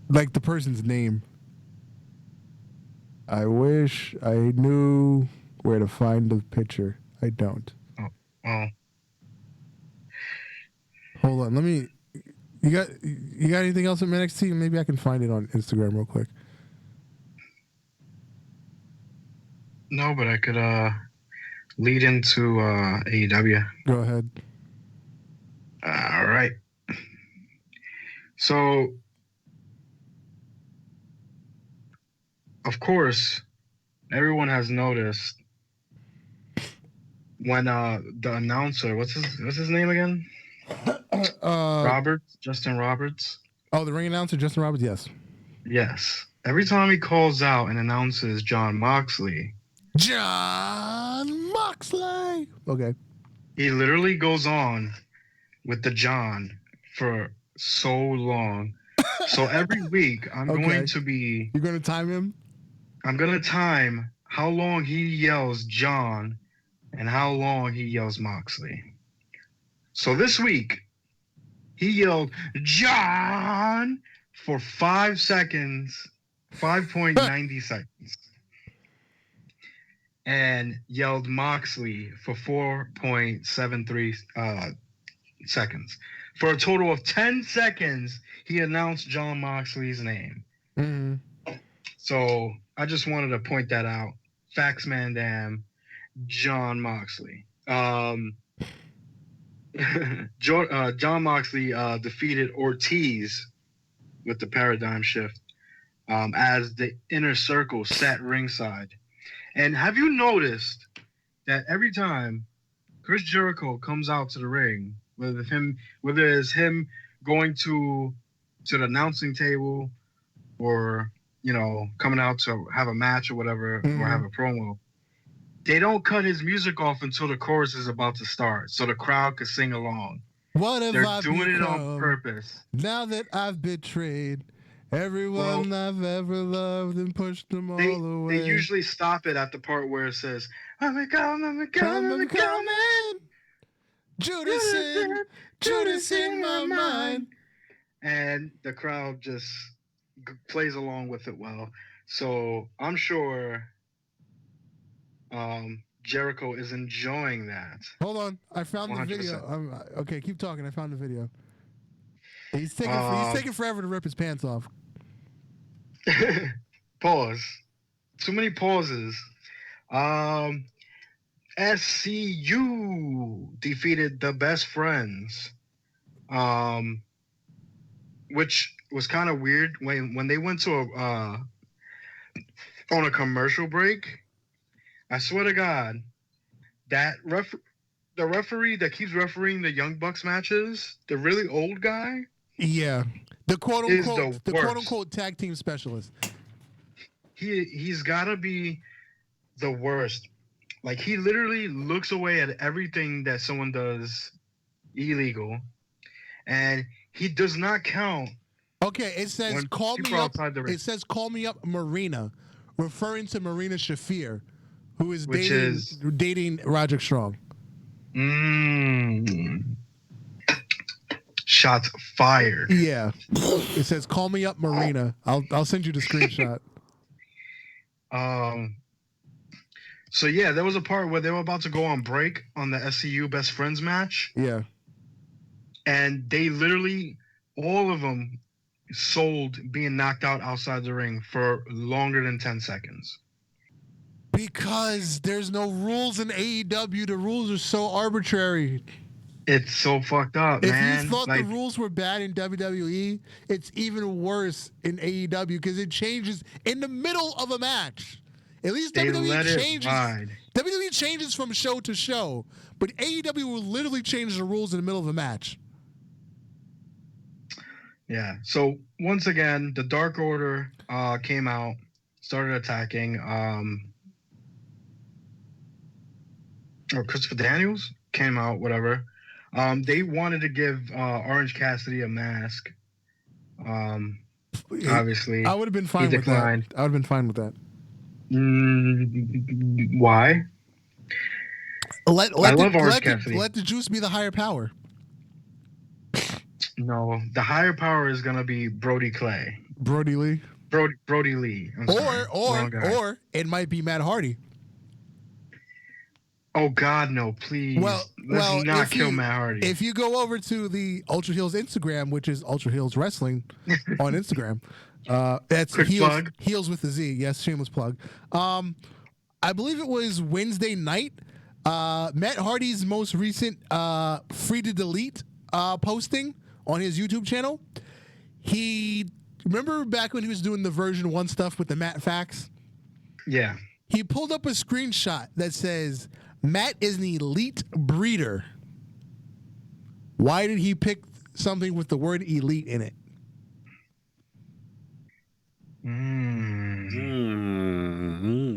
like the person's name. I wish I knew where to find the picture. I don't. Oh. Hold on. Let me. You got anything else in NXT? Maybe I can find it on Instagram real quick. No, but I could lead into AEW. Go ahead. All right. So, of course, everyone has noticed when the announcer, what's his name again? Justin Roberts. Oh, the ring announcer, Justin Roberts. Yes. Yes. Every time he calls out and announces Jon Moxley. Okay. He literally goes on with the John for so long. So every week I'm going to be. You're going to time him? I'm going to time how long he yells John and how long he yells Moxley. So this week, he yelled John for 5 seconds, 5.90 seconds. And yelled Moxley for 4.73 seconds. For a total of 10 seconds, he announced Jon Moxley's name. Mm-hmm. So I just wanted to point that out. Fax Man Damn, Jon Moxley. Jon Moxley defeated Ortiz with the paradigm shift as the Inner Circle sat ringside. And have you noticed that every time Chris Jericho comes out to the ring, whether it's him going to the announcing table or, coming out to have a match or whatever, or have a promo, they don't cut his music off until the chorus is about to start so the crowd can sing along. They're doing it on purpose. Now that I've betrayed everyone I've ever loved and pushed them all away. They usually stop it at the part where it says, I'm coming. Judas in my mind. And the crowd just plays along with it well. So I'm sure Jericho is enjoying that. Hold on, I found 100%. the video. Okay, keep talking. I found the video. He's taking forever to rip his pants off. Pause. Too many pauses. SCU defeated the Best Friends, which was kind of weird when they went to on a commercial break. I swear to God, that the referee that keeps refereeing the Young Bucks matches, the really old guy. Yeah, the quote quote unquote tag team specialist. He's gotta be the worst. Like, he literally looks away at everything that someone does illegal, and he does not count. Okay, it says call me up. It says call me up, Marina, referring to Marina Shaffir, who is dating Roderick Strong. Shots fired. Yeah, it says call me up, Marina. I'll send you the screenshot. So yeah, there was a part where they were about to go on break on the SCU Best Friends match. Yeah. And they literally, all of them, sold being knocked out outside the ring for longer than 10 seconds. Because there's no rules in AEW. The rules are so arbitrary. It's so fucked up, man. If you thought the rules were bad in WWE, it's even worse in AEW because it changes in the middle of a match. At least WWE changes. WWE changes from show to show, but AEW will literally change the rules in the middle of a match. Yeah. So once again, the Dark Order came out, started attacking. Or Christopher Daniels came out, whatever. They wanted to give Orange Cassidy a mask. Obviously, I would have been fine with that. I would have been fine with that. Why? I love Orange Cassidy. Let the juice be the higher power. No, the higher power is gonna be Brody Clay. Brody Lee. Brody Lee. Or it might be Matt Hardy. Oh God, no! Please, let's not kill Matt Hardy. If you go over to the Ultra Heels Instagram, which is Ultra Heels Wrestling on Instagram, that's Heelz with the Z. Yes, shameless plug. I believe it was Wednesday night. Matt Hardy's most recent free to delete posting on his YouTube channel. Remember back when he was doing the version 1 stuff with the Matt facts? Yeah. He pulled up a screenshot that says, Matt is an elite breeder. Why did he pick something with the word elite in it?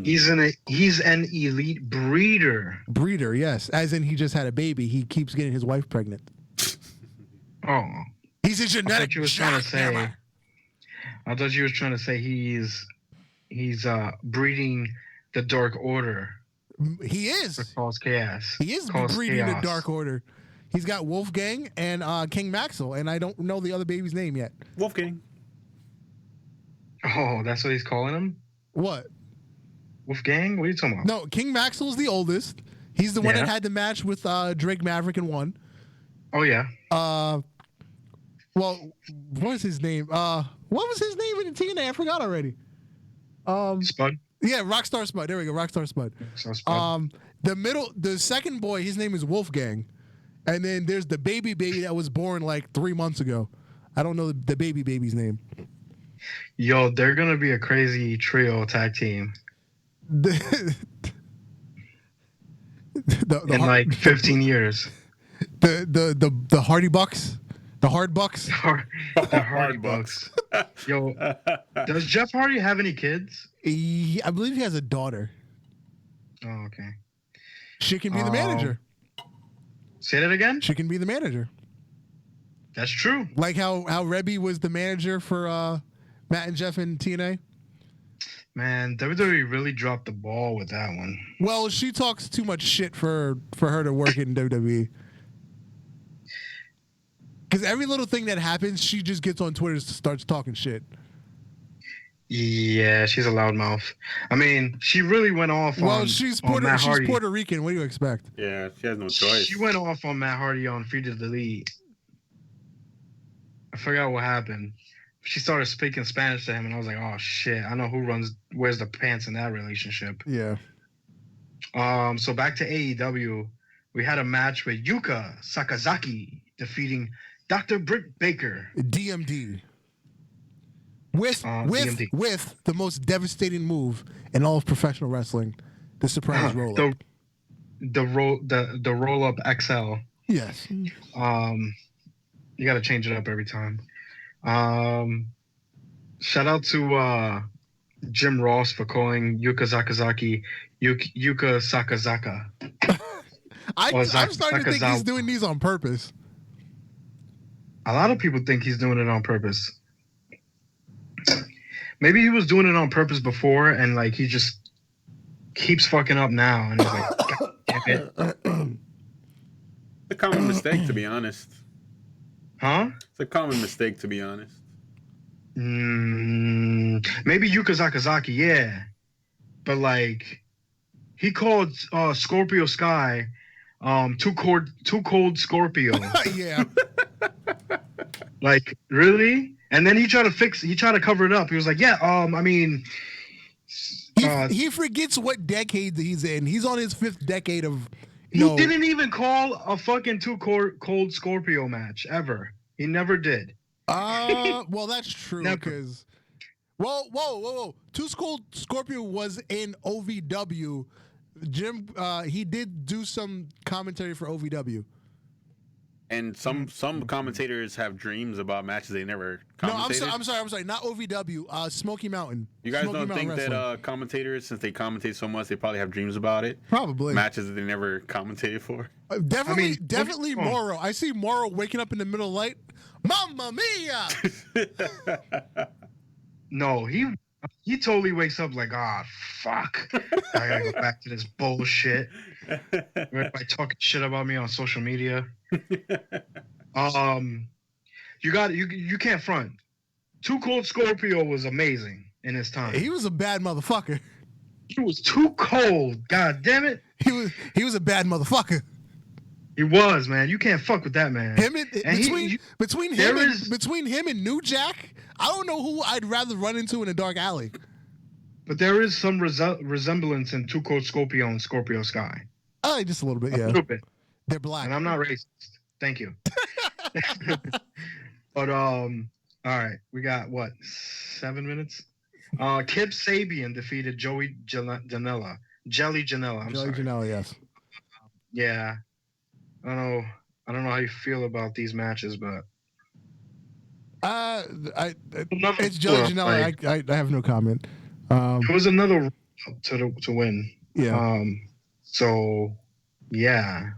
He's an elite breeder. Breeder, yes. As in he just had a baby. He keeps getting his wife pregnant. Oh. He's a genetic jackhammer. I thought you was trying to say he's breeding the Dark Order. He is. For Cause Chaos. He is breeding the Dark Order. He's got Wolfgang and King Maxwell, and I don't know the other baby's name yet. Wolfgang. Oh, that's what he's calling him? What? Wolfgang? What are you talking about? No, King Maxwell's the oldest. He's the one that had the match with Drake Maverick and won. Oh, yeah. Well, what was his name? What was his name in the TNA? I forgot already. Spud? Yeah, Rockstar Spud. There we go, Rockstar Spud. The second boy, his name is Wolfgang. And then there's the baby that was born like 3 months ago. I don't know the baby's name. Yo, they're going to be a crazy trio tag team. In like 15 years. The Hardy Bucks? The Hard Bucks? The Hardy Bucks. Yo, does Jeff Hardy have any kids? I believe he has a daughter. Oh, okay. She can be the manager. Say that again? She can be the manager. That's true. Like how Rebby was the manager for Matt and Jeff in TNA. Man, WWE really dropped the ball with that one. Well, she talks too much shit for her to work in WWE. Because every little thing that happens, she just gets on Twitter and starts talking shit. Yeah, she's a loudmouth. I mean, she really went off on she's Matt Hardy. Puerto Rican. What do you expect? Yeah, she has no choice. She went off on Matt Hardy on Free to Delete. I forgot what happened. She started speaking Spanish to him, and I was like, "Oh shit! I know who wears the pants in that relationship." Yeah. So back to AEW, we had a match with Yuka Sakazaki defeating Dr. Britt Baker. DMD. With DMD. with the most devastating move in all of professional wrestling, the surprise roll up. The roll up XL. Yes. You got to change it up every time. Shout out to Jim Ross for calling Yuka Sakazaki Yuka Sakazaka. I'm starting to think he's doing these on purpose. A lot of people think he's doing it on purpose. Maybe he was doing it on purpose before, and like he just keeps fucking up now, and he's like, God damn it. It's a common mistake, to be honest. Huh? It's a common mistake, to be honest. Maybe Yuka Sakazaki, yeah, but like he called Scorpio Sky too cold Scorpio. Yeah. Like, really? And then he tried to cover it up. He was like, yeah, I mean, he forgets what decade he's in. He's on his 5th decade of. He didn't even call a fucking too cold Scorpio match ever. He never did. Well, that's true because. Whoa! Too Cold Scorpio was in OVW. Jim, he did do some commentary for OVW. And some commentators have dreams about matches they never commentated. No, I'm sorry. Not OVW. Smoky Mountain. You guys Smoky don't Mountain think Wrestling. that commentators, since they commentate so much, they probably have dreams about it? Probably. Matches that they never commentated for? Definitely Morrow. I see Morrow waking up in the middle of the night. Mamma mia! No, he totally wakes up like, fuck. I gotta go back to this bullshit. Everybody talking shit about me on social media. You can't front. Too Cold Scorpio was amazing in his time. He was a bad motherfucker. He was too cold. God damn it. He was a bad motherfucker. He was, man. You can't fuck with that man. Between him and New Jack, I don't know who I'd rather run into in a dark alley. But there is some resemblance in Too Cold Scorpio and Scorpio Sky. Just a little bit, yeah. A little bit. They're black. And I'm not racist. Thank you. But all right, we got what, 7 minutes? Kip Sabian defeated Joey Janela. Jelly Janela. Jelly Janela, yes. Yeah. I don't know how you feel about these matches, but it's Jelly Janela. I have no comment. It was another to win. Yeah. So yeah,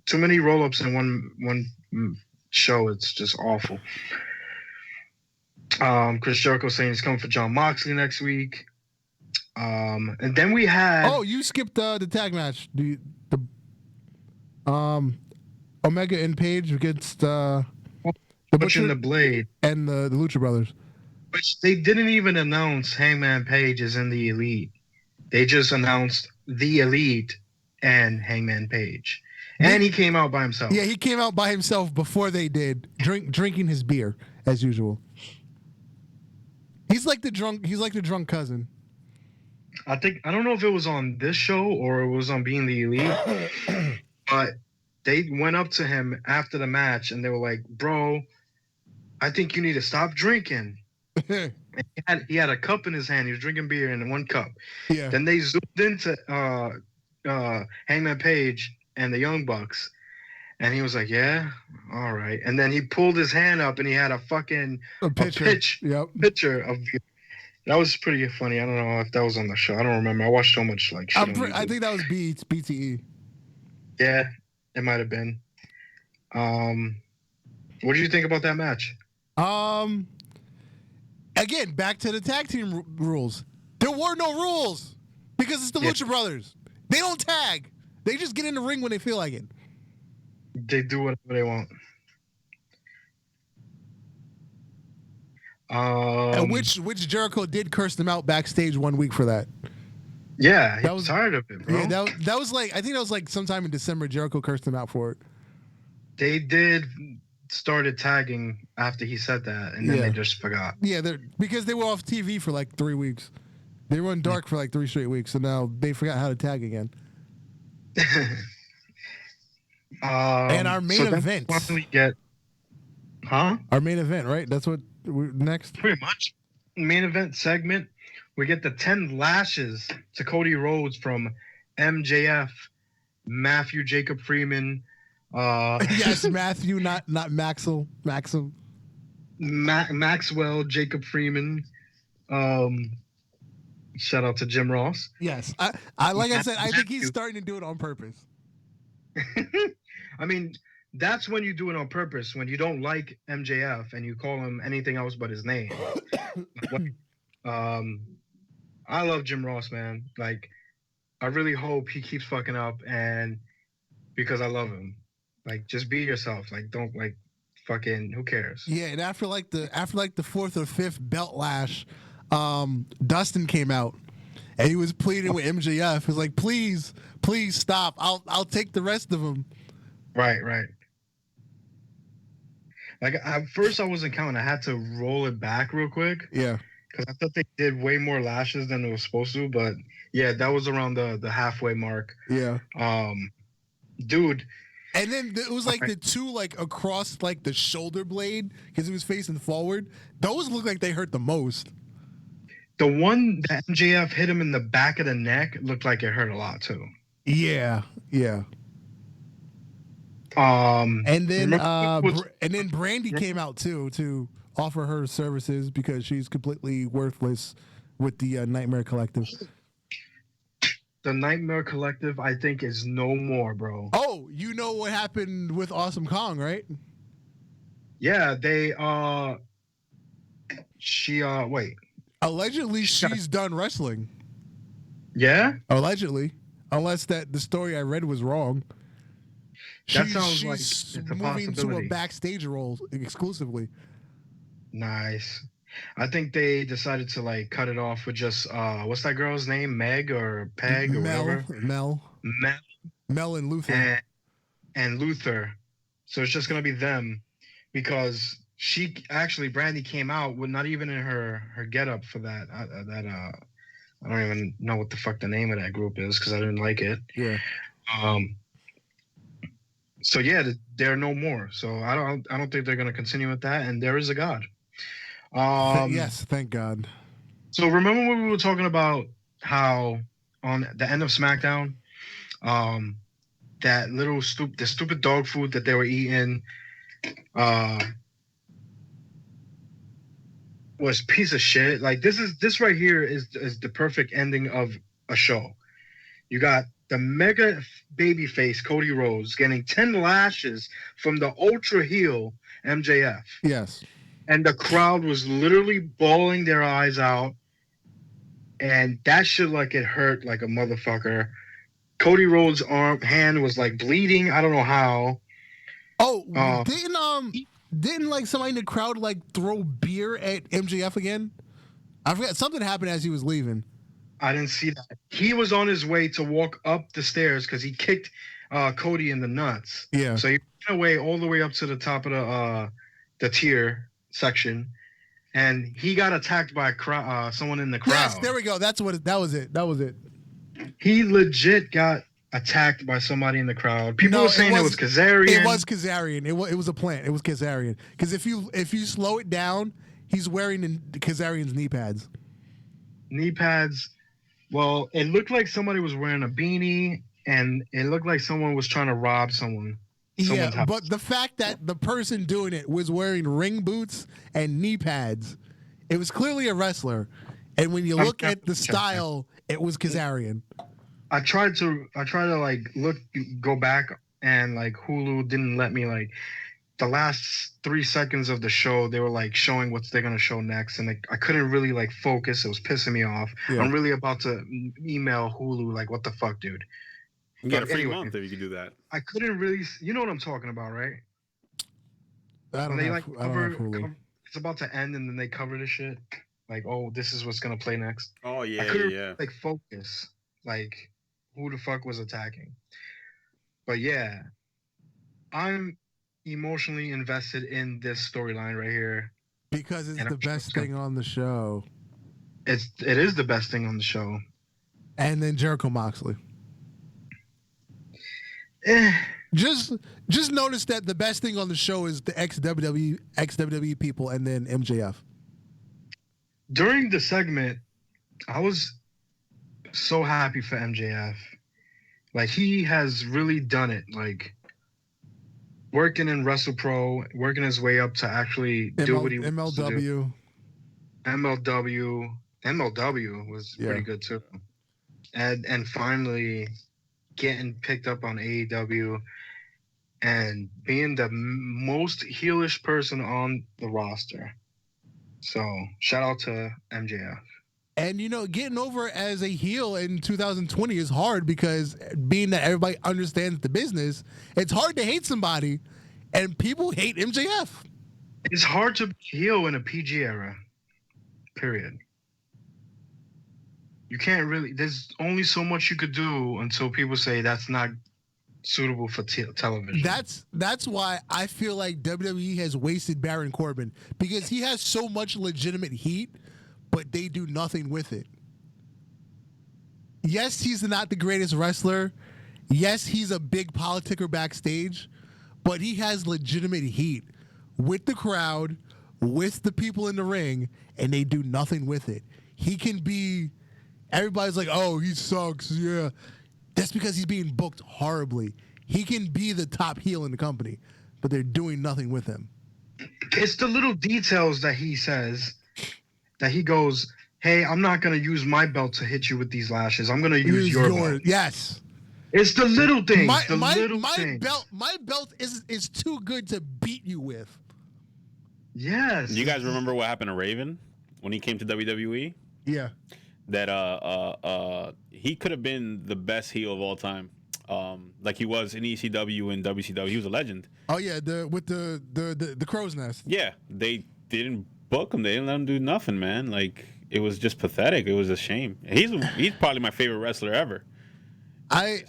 too many roll-ups in one show. It's just awful. Chris Jericho saying he's coming for Jon Moxley next week. And then we had. Oh, you skipped the tag match. The Omega and Page against the Butcher and the Blade and the Lucha Brothers. Which they didn't even announce Hangman Page is in the Elite. They just announced the Elite and Hangman Page. And he came out by himself. Yeah, he came out by himself before they did, drinking his beer as usual. He's like the drunk cousin. I don't know if it was on this show or it was on Being the Elite, but they went up to him after the match and they were like, "Bro, I think you need to stop drinking." He had a cup in his hand. He was drinking beer in one cup. Yeah. Then they zoomed into Hangman Page and the Young Bucks, and he was like, "Yeah, all right." And then he pulled his hand up and he had a picture of beer. That was pretty funny. I don't know if that was on the show. I don't remember. I watched so much shit. I think that was BTE. Yeah, it might have been. What did you think about that match? Again, back to the tag team rules. There were no rules because it's the Lucha Brothers. They don't tag. They just get in the ring when they feel like it. They do whatever they want. And which Jericho did curse them out backstage 1 week for that. Yeah, he was tired of it, bro. Yeah, that was like, I think that was like sometime in December. Jericho cursed him out for it. They did started tagging after he said that, and then they just forgot. Yeah, because they were off TV for like 3 weeks. They were in dark for like 3 straight weeks, so now they forgot how to tag again. And our main event. Our main event, right? That's what we're next. Pretty much. Main event segment. We get the 10 lashes to Cody Rhodes from MJF, Matthew Jacob Freeman. Yes, Matthew, not Maxwell. Maxwell Jacob Freeman. Shout out to Jim Ross. Yes, I said, I think he's starting to do it on purpose. I mean, that's when you do it on purpose. When you don't like MJF and you call him anything else but his name. I love Jim Ross, man. Like, I really hope he keeps fucking up, and because I love him. Like, just be yourself. Like, don't like fucking. Who cares? Yeah, and after the fourth or fifth belt lash, Dustin came out, and he was pleading with MJF. He was like, "Please, please stop. I'll take the rest of them." Right. Like, at first I wasn't counting. I had to roll it back real quick. Yeah. Because I thought they did way more lashes than it was supposed to, but yeah, that was around the halfway mark. Yeah. Dude. And then it was like the two like across like the shoulder blade because he was facing forward. Those look like they hurt the most. The one that MJF hit him in the back of the neck looked like it hurt a lot too. Yeah. And then Brandy came out too to offer her services because she's completely worthless with the Nightmare Collective. The Nightmare Collective, I think, is no more, bro. Oh, you know what happened with Awesome Kong, right? Yeah, wait. Allegedly, she's done wrestling. Yeah? Allegedly. Unless the story I read was wrong. That sounds like it's a moving possibility. to a backstage role exclusively. Nice. I think they decided to like cut it off with just what's that girl's name? Meg or Peg or whatever? Mel and Luther. And Luther. So it's just gonna be them because Brandy came out with not even in her getup for that I don't even know what the fuck the name of that group is because I didn't like it. Yeah. So yeah, they're no more. So I don't think they're gonna continue with that. And there is a God. Yes, thank God. So remember when we were talking about how on the end of SmackDown, that the stupid dog food that they were eating, was piece of shit. Like this right here is the perfect ending of a show. You got the mega babyface Cody Rhodes getting 10 lashes from the ultra heel MJF. Yes. And the crowd was literally bawling their eyes out. And that shit like it hurt like a motherfucker. Cody Rhodes' hand was like bleeding. I don't know how. Oh, didn't like somebody in the crowd like throw beer at MJF again? I forgot something happened as he was leaving. I didn't see that. He was on his way to walk up the stairs because he kicked Cody in the nuts. Yeah. So he went away all the way up to the top of the tier section, and he got attacked by someone in the crowd. Yes, there we go. That was it. He legit got attacked by somebody in the crowd. People were saying it was Kazarian. It was Kazarian. It was a plant. It was Kazarian. Because if you slow it down, he's wearing Kazarian's knee pads. Knee pads. Well, it looked like somebody was wearing a beanie, and it looked like someone was trying to rob someone. Yeah, but the fact that the person doing it was wearing ring boots and knee pads, it was clearly a wrestler. And when you look at the style, it was Kazarian. I tried to like go back, and like Hulu didn't let me. Like the last 3 seconds of the show, they were like showing what they're gonna show next, and like I couldn't really like focus. It was pissing me off. Yeah. I'm really about to email Hulu like, what the fuck, dude. You get a free month if you can do that. I couldn't really, you know what I'm talking about, right? I don't have Hulu. it's about to end and then they cover the shit. Like, oh, this is what's gonna play next. Oh yeah, I couldn't yeah. like focus. Like, who the fuck was attacking? But yeah, I'm emotionally invested in this storyline right here. Because it's And the I'm sure best it's gonna- thing on the show. It is the best thing on the show. And then Jericho Moxley. Eh, Just notice that the best thing on the show is the ex-WWE people and then MJF. during the segment, I was so happy for MJF. Like, he has really done it. Like, working in WrestlePro, working his way up to actually do what he wants to do. MLW. MLW was pretty good too. And finally getting picked up on AEW and being the most heelish person on the roster. So shout out to MJF. And, you know, getting over as a heel in 2020 is hard because being that everybody understands the business, it's hard to hate somebody, and people hate MJF. It's hard to heel in a PG era, period. You can't really, there's only so much you could do until people say that's not suitable for television. That's why I feel like WWE has wasted Baron Corbin, because he has so much legitimate heat, but they do nothing with it. Yes, he's not the greatest wrestler. Yes, he's a big politicker backstage, but he has legitimate heat with the crowd, with the people in the ring, and they do nothing with it. He can be, everybody's like, oh, he sucks, yeah. That's because he's being booked horribly. He can be the top heel in the company, but they're doing nothing with him. It's the little details that he says, that he goes, hey, I'm not going to use my belt to hit you with these lashes. I'm going to use your belt. Yes. It's the little things. My belt is too good to beat you with. Yes. You guys remember what happened to Raven when he came to WWE? Yeah. That he could have been the best heel of all time. Like he was in ECW and WCW. He was a legend. Oh yeah, with the crow's nest. Yeah, they didn't book him. They didn't let him do nothing, man. Like, it was just pathetic. It was a shame. He's probably my favorite wrestler ever. I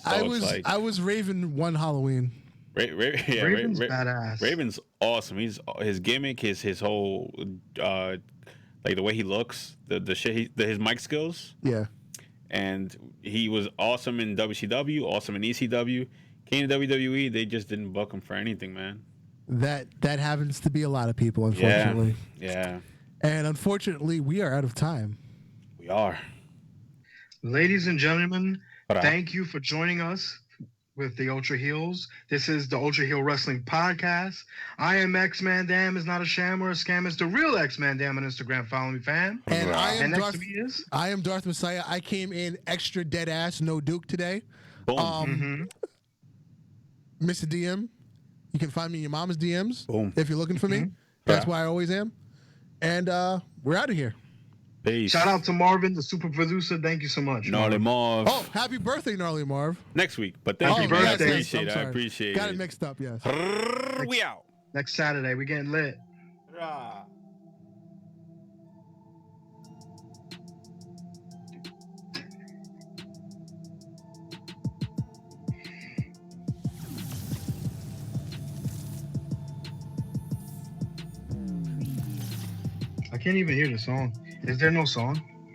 was Raven one Halloween. Raven's badass. Raven's awesome. His gimmick, his whole like the way he looks, the shit, his mic skills. Yeah. And he was awesome in WCW, awesome in ECW. Came to WWE, they just didn't book him for anything, man. That happens to be a lot of people, unfortunately. Yeah. And unfortunately, we are out of time. We are. Ladies and gentlemen, thank you for joining us with the Ultra Heels. This is the Ultra Heel Wrestling Podcast. I am XMan Damn is not a sham or a scam. It's the real XMan Damn on Instagram. Follow me, fam. And I am Darth Darth Messiah. I came in extra dead ass, no Duke today. Boom. Mr. DM, you can find me in your mama's DMs. Boom. If you're looking for me. That's why I always am. And we're out of here. Peace. Shout out to Marvin, the super producer. Thank you so much. Gnarly Marv. Oh, happy birthday, Gnarly Marv. Next week. But thank you, birthday. man. I Yes, appreciate it. I appreciate it. Got it mixed up, yes. We out. Next Saturday, we getting lit. I can't even hear the song. Is there no song?